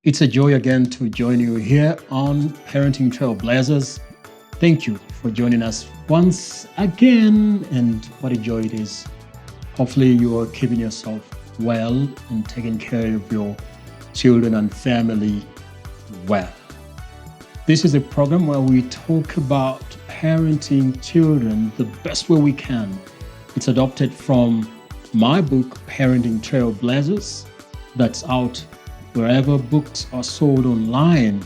It's a joy again to join you here on Parenting Trailblazers. Thank you for joining us once again, and what a joy it is. Hopefully, you are keeping yourself well and taking care of your children and family well. This is a program where we talk about parenting children the best way we can. It's adopted from my book, Parenting Trailblazers, that's out wherever books are sold online.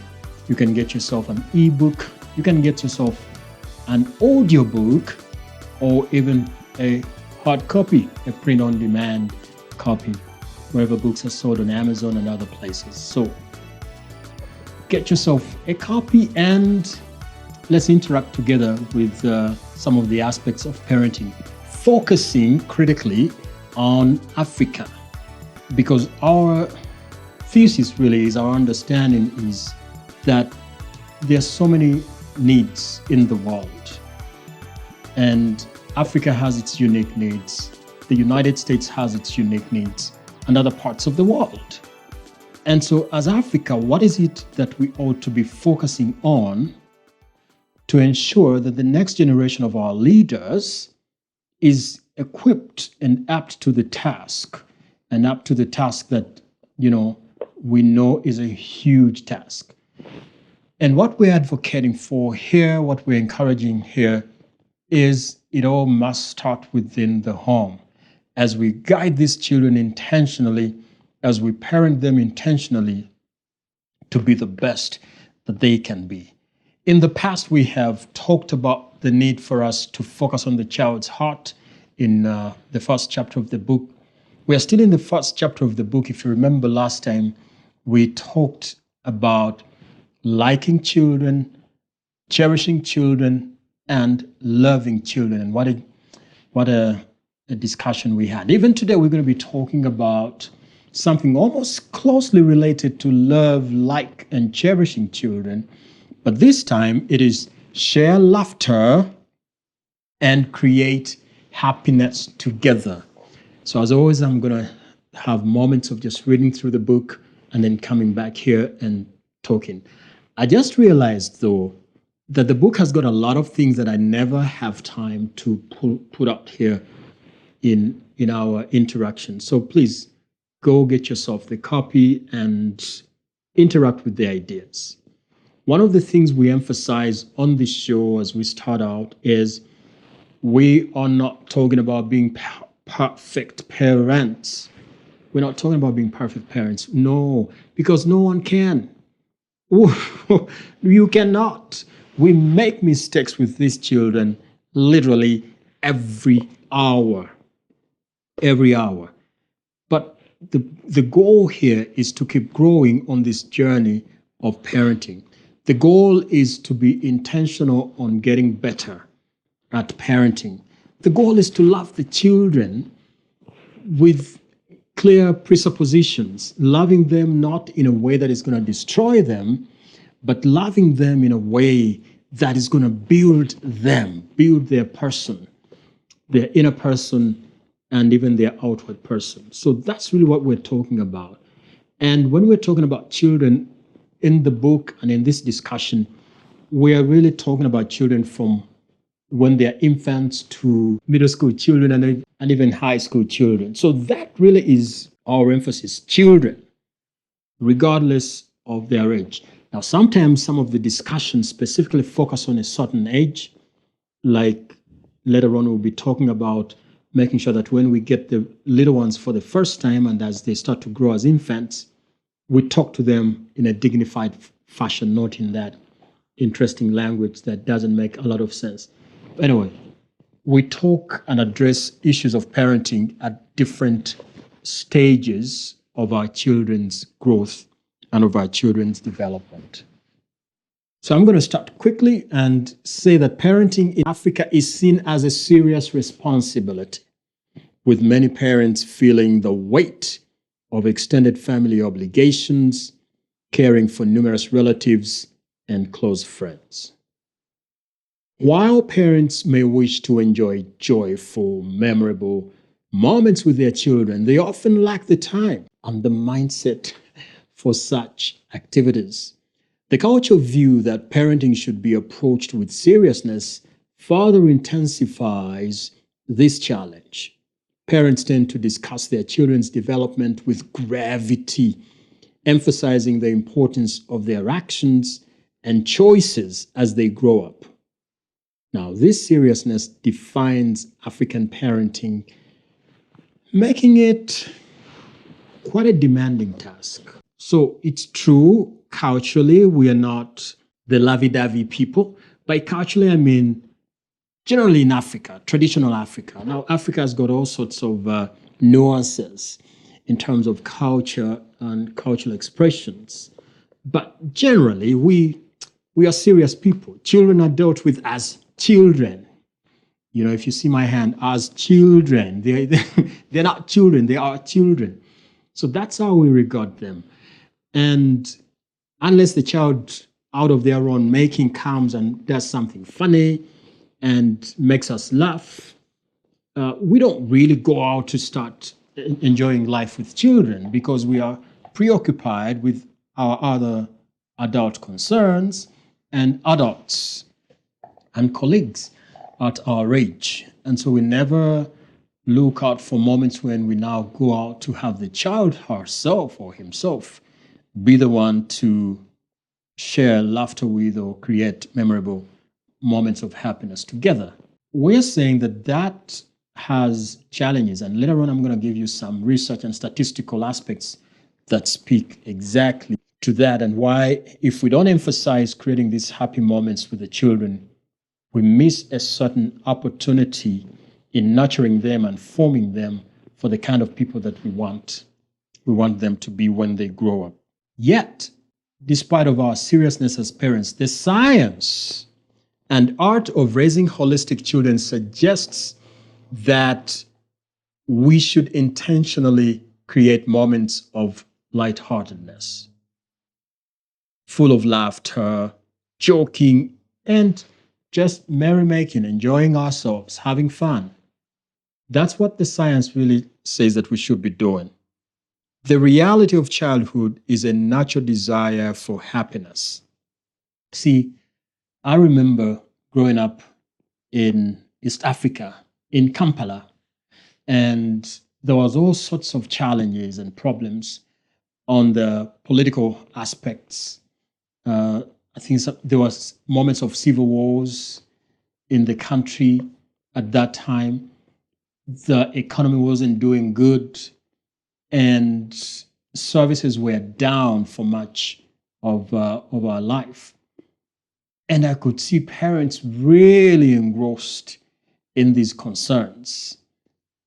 You can get yourself an ebook, you can get yourself an audiobook, or even a hard copy, a print-on-demand copy, wherever books are sold on Amazon and other places. So get yourself a copy and let's interact together with some of the aspects of parenting, focusing critically on Africa, because our thesis really is, our understanding is that there are so many needs in the world, and Africa has its unique needs. The United States has its unique needs, and other parts of the world. And so as Africa, what is it that we ought to be focusing on to ensure that the next generation of our leaders is equipped and apt to the task, and up to the task that, we know is a huge task. And what we're advocating for here, what we're encouraging here, is it all must start within the home. As we guide these children intentionally, as we parent them intentionally to be the best that they can be. In the past, we have talked about the need for us to focus on the child's heart in the first chapter of the book. We are still in the first chapter of the book. If you remember last time, we talked about liking children, cherishing children, and loving children, and what a discussion we had. Even today, we're going to be talking about something almost closely related to love, like, and cherishing children. But this time, it is share laughter and create happiness together. So as always, I'm going to have moments of just reading through the book and then coming back here and talking. I just realized, though, that the book has got a lot of things that I never have time to put out here in our interaction. So please go get yourself the copy and interact with the ideas. One of the things we emphasize on this show as we start out is we are not talking about being perfect parents. We're not talking about being perfect parents. No, because no one can. You cannot. We make mistakes with these children literally every hour. Every hour. But the goal here is to keep growing on this journey of parenting. The goal is to be intentional on getting better at parenting. The goal is to love the children with clear presuppositions, loving them not in a way that is going to destroy them, but loving them in a way that is going to build them, build their person, their inner person, and even their outward person. So that's really what we're talking about. And when we're talking about children in the book and in this discussion, we are really talking about children from when they're infants to middle school children and even high school children. So that really is our emphasis, children, regardless of their age. Now, sometimes some of the discussions specifically focus on a certain age, like later on we'll be talking about making sure that when we get the little ones for the first time and as they start to grow as infants, we talk to them in a dignified fashion, not in that interesting language that doesn't make a lot of sense. Anyway, we talk and address issues of parenting at different stages of our children's growth and of our children's development. So I'm going to start quickly and say that parenting in Africa is seen as a serious responsibility, with many parents feeling the weight of extended family obligations, caring for numerous relatives and close friends. While parents may wish to enjoy joyful, memorable moments with their children, they often lack the time and the mindset for such activities. The cultural view that parenting should be approached with seriousness further intensifies this challenge. Parents tend to discuss their children's development with gravity, emphasizing the importance of their actions and choices as they grow up. Now, this seriousness defines African parenting, making it quite a demanding task. So it's true, culturally, we are not the lovey-dovey people. By culturally, I mean generally in Africa, traditional Africa. Now, Africa has got all sorts of nuances in terms of culture and cultural expressions. But generally, we are serious people. Children are dealt with as children. You know, if you see my hand, as children, they're not children, they are children. So that's how we regard them. And unless the child out of their own making comes and does something funny and makes us laugh, we don't really go out to start enjoying life with children because we are preoccupied with our other adult concerns and adults and colleagues at our age. And so we never look out for moments when we now go out to have the child herself or himself be the one to share laughter with or create memorable moments of happiness together. We're saying that that has challenges, and later on I'm going to give you some research and statistical aspects that speak exactly to that and why, if we don't emphasize creating these happy moments with the children, we miss a certain opportunity in nurturing them and forming them for the kind of people that we want them to be when they grow up. Yet, despite of our seriousness as parents, the science and art of raising holistic children suggests that we should intentionally create moments of lightheartedness, full of laughter, joking, and just merrymaking, enjoying ourselves, having fun. That's what the science really says that we should be doing. The reality of childhood is a natural desire for happiness. See, I remember growing up in East Africa, in Kampala, and there was all sorts of challenges and problems on the political aspects. I think there was moments of civil wars in the country at that time. The economy wasn't doing good, and services were down for much of our life. And I could see parents really engrossed in these concerns.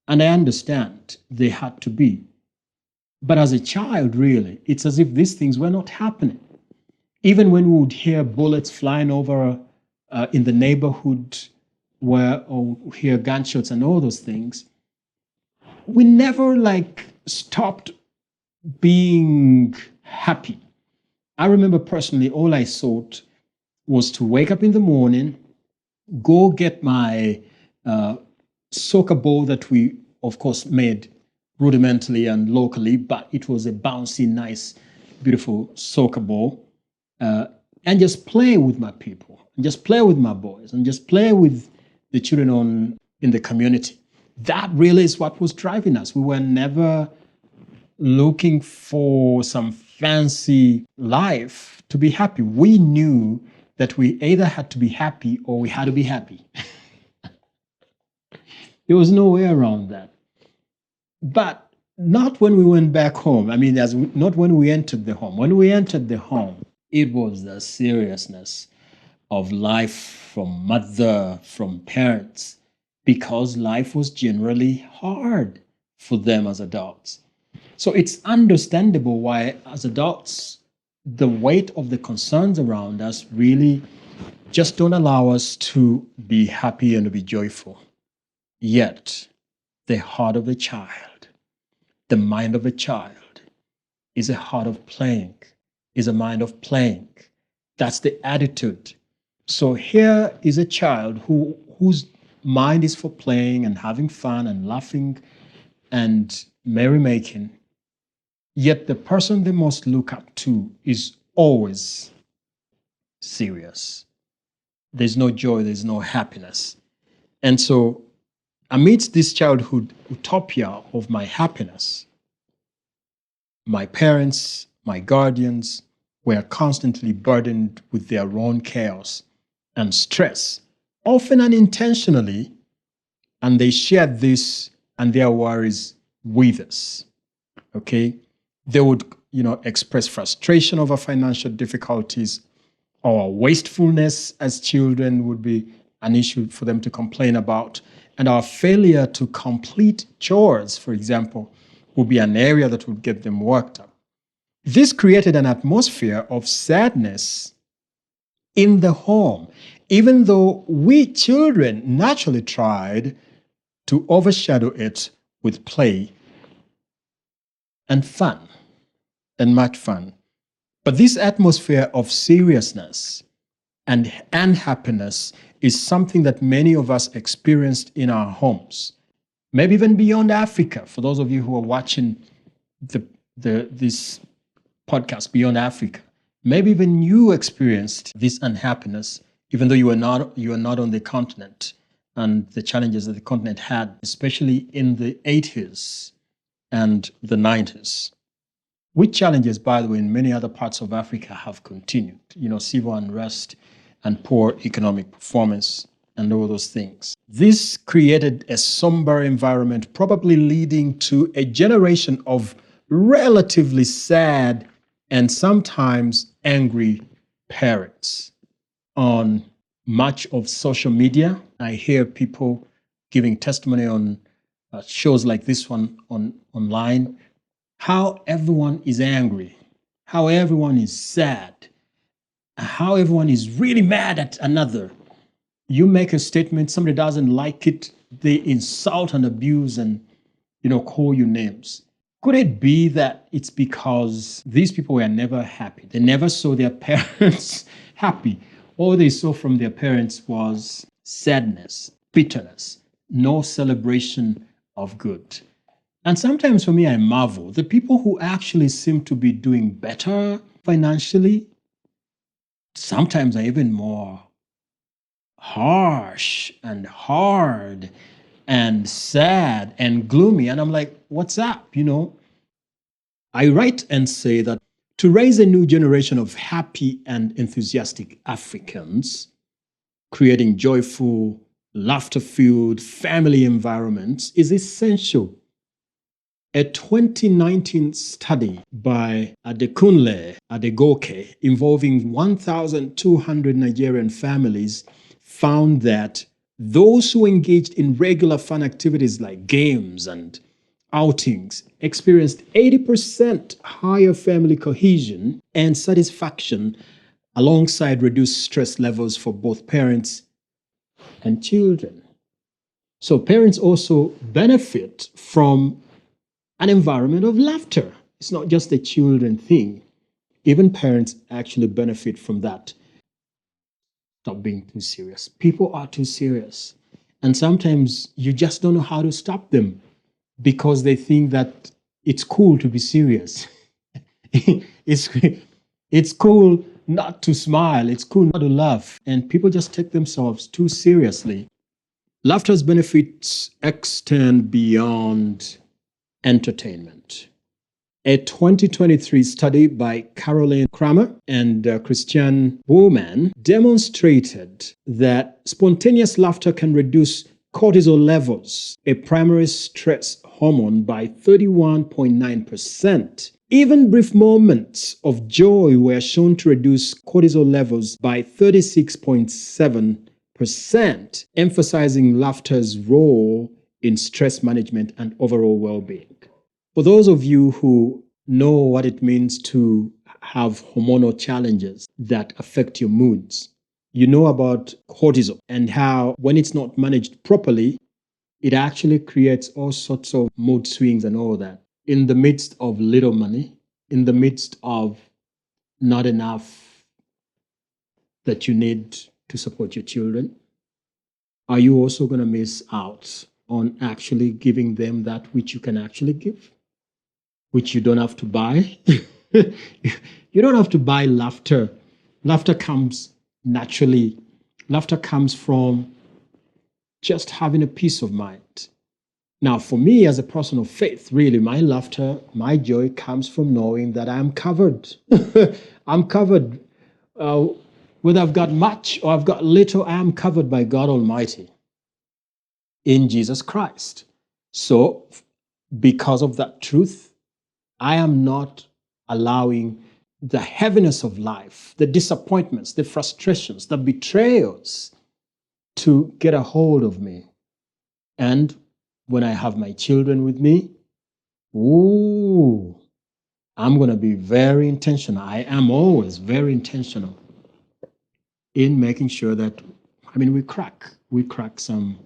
And I understand they had to be. But as a child, really, it's as if these things were not happening. Even when we would hear bullets flying over in the neighborhood or hear gunshots and all those things, we never stopped being happy. I remember personally, all I sought was to wake up in the morning, go get my soccer ball that we, of course, made rudimentarily and locally, but it was a bouncy, nice, beautiful soccer ball, and just play with my people, and just play with my boys, and just play with the children in the community. That really is what was driving us. We were never looking for some fancy life to be happy. We knew that we either had to be happy or we had to be happy. There was no way around that. But not when we went back home. I mean, not when we entered the home. When we entered the home, it was the seriousness of life from mother, from parents, because life was generally hard for them as adults. So it's understandable why, as adults, the weight of the concerns around us really just don't allow us to be happy and to be joyful. Yet, the heart of a child, the mind of a child, is a heart of playing, is a mind of playing. That's the attitude. So here is a child whose mind is for playing and having fun and laughing and merrymaking. Yet the person they must look up to is always serious. There's no joy, there's no happiness. And so, amidst this childhood utopia of my happiness, my parents, my guardians were constantly burdened with their own chaos and stress, often unintentionally, and they shared this and their worries with us. Okay? They would, express frustration over financial difficulties, or wastefulness as children would be an issue for them to complain about. And our failure to complete chores, for example, would be an area that would get them worked up. This created an atmosphere of sadness in the home, even though we children naturally tried to overshadow it with play and fun, and much fun. But this atmosphere of seriousness and unhappiness is something that many of us experienced in our homes, maybe even beyond Africa. For those of you who are watching this podcast beyond Africa, maybe even you experienced this unhappiness, even though you are not on the continent, and the challenges that the continent had, especially in the 80s and the 90s. Which challenges, by the way, in many other parts of Africa have continued, civil unrest and poor economic performance and all those things. This created a somber environment, probably leading to a generation of relatively sad and sometimes angry parents. On much of social media, I hear people giving testimony on shows like this one online, how everyone is angry, how everyone is sad, how everyone is really mad at another. You make a statement, somebody doesn't like it, they insult and abuse and, call you names. Could it be that it's because these people were never happy? They never saw their parents happy. All they saw from their parents was sadness, bitterness, no celebration of good. And sometimes for me, I marvel. The people who actually seem to be doing better financially, sometimes are even more harsh and hard and sad and gloomy. And I'm like, what's up? I write and say that to raise a new generation of happy and enthusiastic Africans, creating joyful, laughter-filled family environments is essential. A 2019 study by Adekunle Adegoke involving 1,200 Nigerian families found that those who engaged in regular fun activities like games and outings experienced 80% higher family cohesion and satisfaction, alongside reduced stress levels for both parents and children. So parents also benefit from an environment of laughter. It's not just a children thing. Even parents actually benefit from that. Stop being too serious. People are too serious. And sometimes you just don't know how to stop them because they think that it's cool to be serious. it's cool not to smile. It's cool not to laugh. And people just take themselves too seriously. Laughter's benefits extend beyond entertainment. A 2023 study by Caroline Kramer and Christian Woolman demonstrated that spontaneous laughter can reduce cortisol levels, a primary stress hormone, by 31.9%. Even brief moments of joy were shown to reduce cortisol levels by 36.7%, emphasizing laughter's role in stress management and overall well-being. For those of you who know what it means to have hormonal challenges that affect your moods, you know about cortisol and how when it's not managed properly, it actually creates all sorts of mood swings and all that. In the midst of little money, in the midst of not enough that you need to support your children, are you also going to miss out on actually giving them that which you can actually give? which you don't have to buy. You don't have to buy laughter. Laughter comes naturally. Laughter comes from just having a peace of mind. Now, for me, as a person of faith, really, my laughter, my joy comes from knowing that I'm covered. I'm covered. Uh, Whether I've got much or I've got little, I am covered by God Almighty in Jesus Christ. So, because of that truth, I am not allowing the heaviness of life, the disappointments, the frustrations, the betrayals to get a hold of me. And when I have my children with me, ooh, I'm going to be very intentional. I am always very intentional in making sure that, we crack some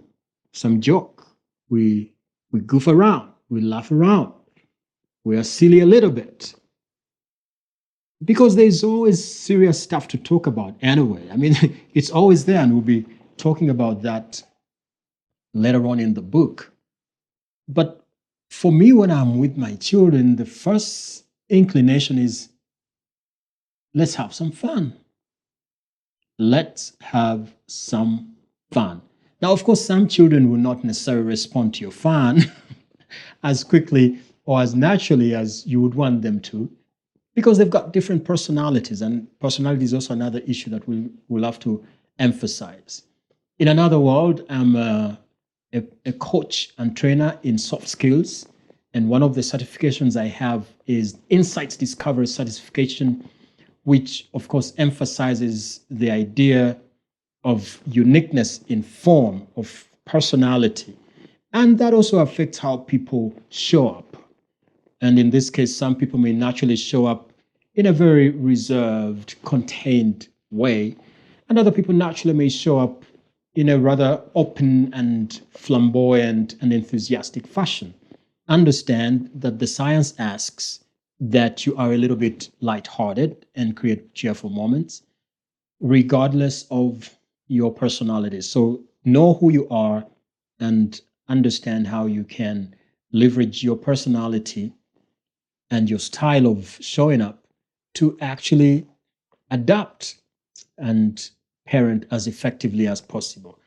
joke. We goof around, we laugh around, we are silly a little bit. Because there's always serious stuff to talk about anyway. It's always there, and we'll be talking about that later on in the book. But for me, when I'm with my children, the first inclination is let's have some fun. Let's have some fun. Now, of course, some children will not necessarily respond to your fun as quickly or as naturally as you would want them to, because they've got different personalities, and personality is also another issue that we'll have to emphasize. In another world, I'm a coach and trainer in soft skills, and one of the certifications I have is Insights Discovery Certification, which of course emphasizes the idea of uniqueness in form, of personality. And that also affects how people show up. And in this case, some people may naturally show up in a very reserved, contained way, and other people naturally may show up in a rather open and flamboyant and enthusiastic fashion. Understand that the science asks that you are a little bit lighthearted and create cheerful moments, regardless of your personality. So know who you are and understand how you can leverage your personality and your style of showing up to actually adapt and parent as effectively as possible.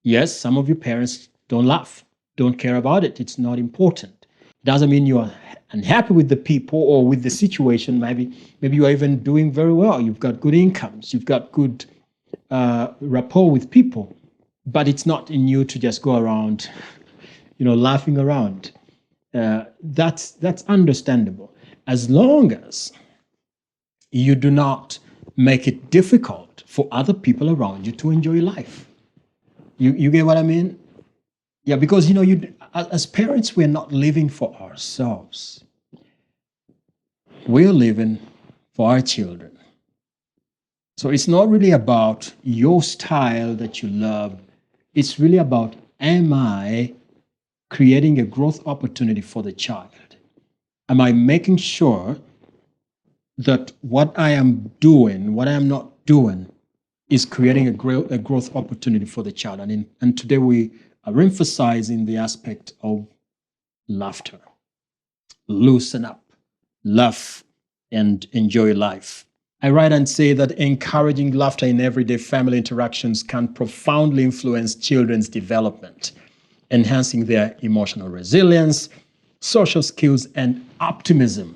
Yes, some of your parents don't laugh, don't care about it. It's not important. Doesn't mean you are unhappy with the people or with the situation. Maybe you are even doing very well. You've got good incomes. You've got good rapport with people. But it's not in you to just go around, laughing around. That's understandable. As long as you do not make it difficult for other people around you to enjoy life. You get what I mean? Yeah, because as parents, we're not living for ourselves. We're living for our children. So it's not really about your style that you love. It's really about, am I creating a growth opportunity for the child? Am I making sure that what I am doing, what I am not doing, is creating a growth opportunity for the child? And today we are emphasizing the aspect of laughter. Loosen up, laugh, and enjoy life. I write and say that encouraging laughter in everyday family interactions can profoundly influence children's development, enhancing their emotional resilience, social skills, and optimism.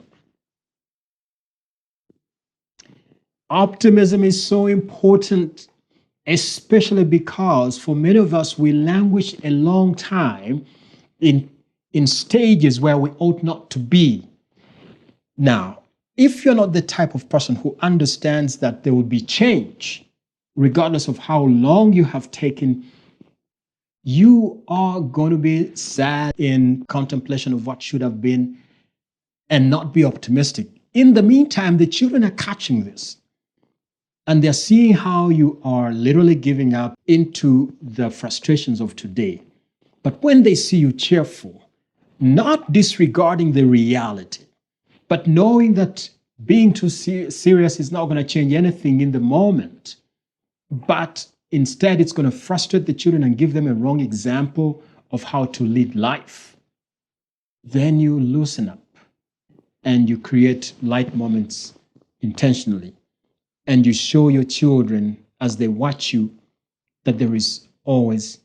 Optimism is so important, especially because for many of us, we languish a long time in stages where we ought not to be. Now, if you're not the type of person who understands that there will be change, regardless of how long you have taken, you are going to be sad in contemplation of what should have been and not be optimistic. In the meantime, the children are catching this. And they're seeing how you are literally giving up into the frustrations of today. But when they see you cheerful, not disregarding the reality, but knowing that being too serious is not going to change anything in the moment, but instead it's going to frustrate the children and give them a wrong example of how to lead life, then you loosen up. and you create light moments intentionally, and you show your children as they watch you that there is always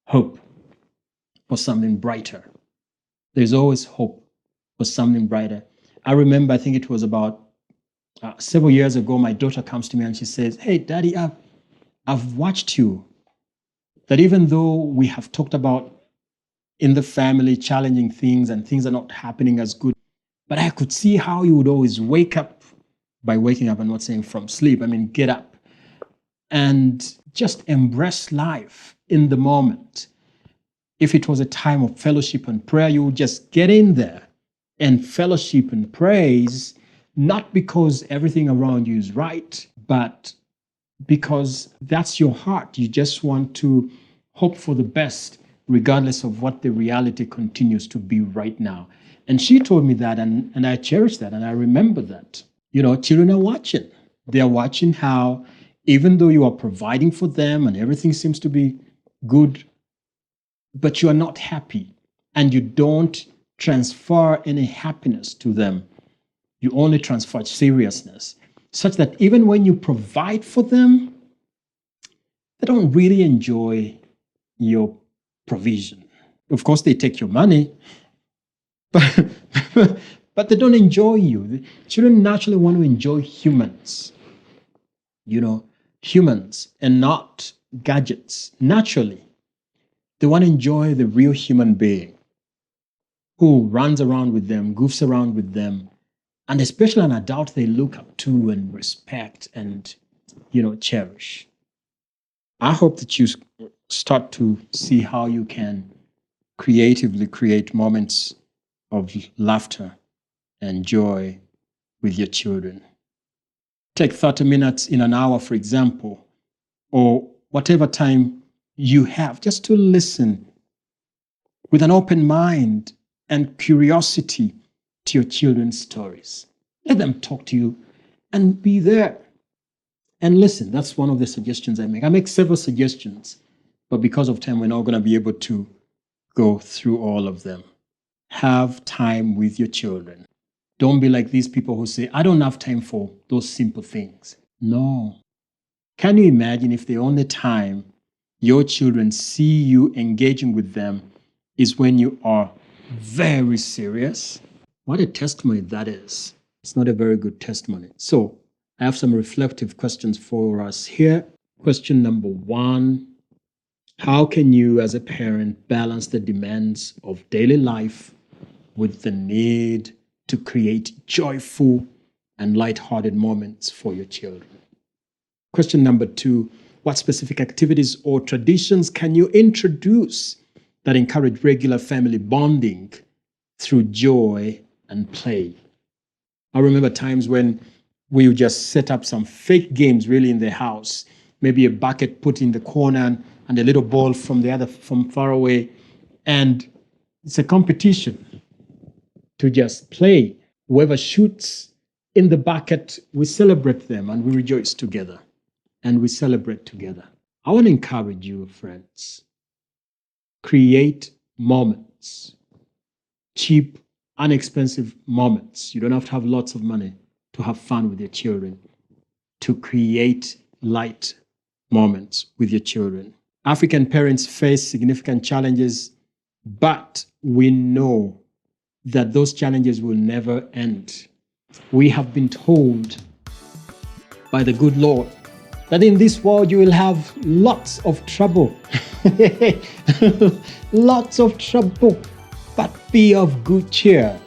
hope for something brighter. There's always hope for something brighter. I remember, I think it was about several years ago, my daughter comes to me and she says, "Hey, Daddy, I've watched you. That even though we have talked about in the family challenging things and things are not happening as good, but I could see how you would always wake up by waking up. I'm not saying from sleep. I mean, get up and just embrace life in the moment. If it was a time of fellowship and prayer, you would just get in there and fellowship and praise, not because everything around you is right, but because that's your heart. You just want to hope for the best, regardless of what the reality continues to be right now." And she told me that, and I cherish that, and I remember that. You know, children are watching. They are watching how, even though you are providing for them and everything seems to be good, but you are not happy and you don't transfer any happiness to them. You only transfer seriousness, such that even when you provide for them, they don't really enjoy your provision. Of course, they take your money, but, but they don't enjoy you. The children naturally want to enjoy humans, humans and not gadgets. Naturally, they want to enjoy the real human being who runs around with them, goofs around with them, and especially an adult they look up to and respect and, cherish. I hope that you start to see how you can creatively create moments of laughter and joy with your children. Take 30 minutes in an hour, for example, or whatever time you have, just to listen with an open mind and curiosity to your children's stories. Let them talk to you and be there and listen. That's one of the suggestions I make. I make several suggestions, but because of time, we're not going to be able to go through all of them. Have time with your children. Don't be like these people who say, "I don't have time for those simple things." No. Can you imagine if the only time your children see you engaging with them is when you are very serious? What a testimony that is. It's not a very good testimony. So I have some reflective questions for us here. Question number 1, how can you as a parent balance the demands of daily life with the need to create joyful and light-hearted moments for your children? Question number 2, what specific activities or traditions can you introduce that encourage regular family bonding through joy and play? I remember times when we would just set up some fake games really in the house, maybe a bucket put in the corner and a little ball from far away. And it's a competition to just play. Whoever shoots in the bucket, we celebrate them and we rejoice together and we celebrate together. I want to encourage you, friends, create moments, cheap, inexpensive moments. You don't have to have lots of money to have fun with your children, to create light moments with your children. African parents face significant challenges, but we know that those challenges will never end. We have been told by the good Lord that in this world you will have lots of trouble. Lots of trouble, but be of good cheer.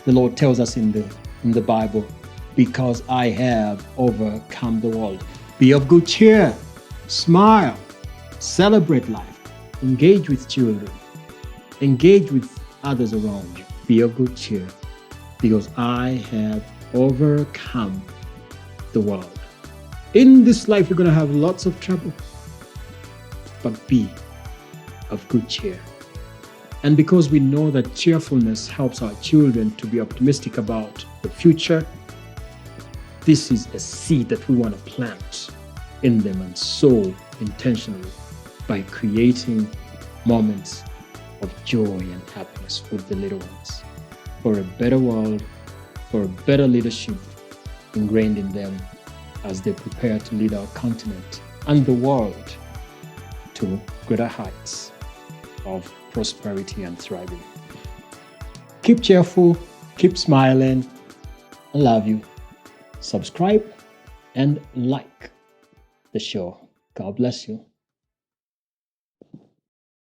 The Lord tells us in the Bible, because I have overcome the world. Be of good cheer, smile, celebrate life, engage with children, engage with others around you. Be of good cheer, because I have overcome the world. In this life, you're going to have lots of trouble, but be of good cheer. And because we know that cheerfulness helps our children to be optimistic about the future, this is a seed that we want to plant in them and sow intentionally by creating moments of joy and happiness with the little ones for a better world for better leadership ingrained in them as they prepare to lead our continent and the world to greater heights of prosperity and thriving. Keep cheerful, keep smiling. I love you. Subscribe and like the show. God bless you.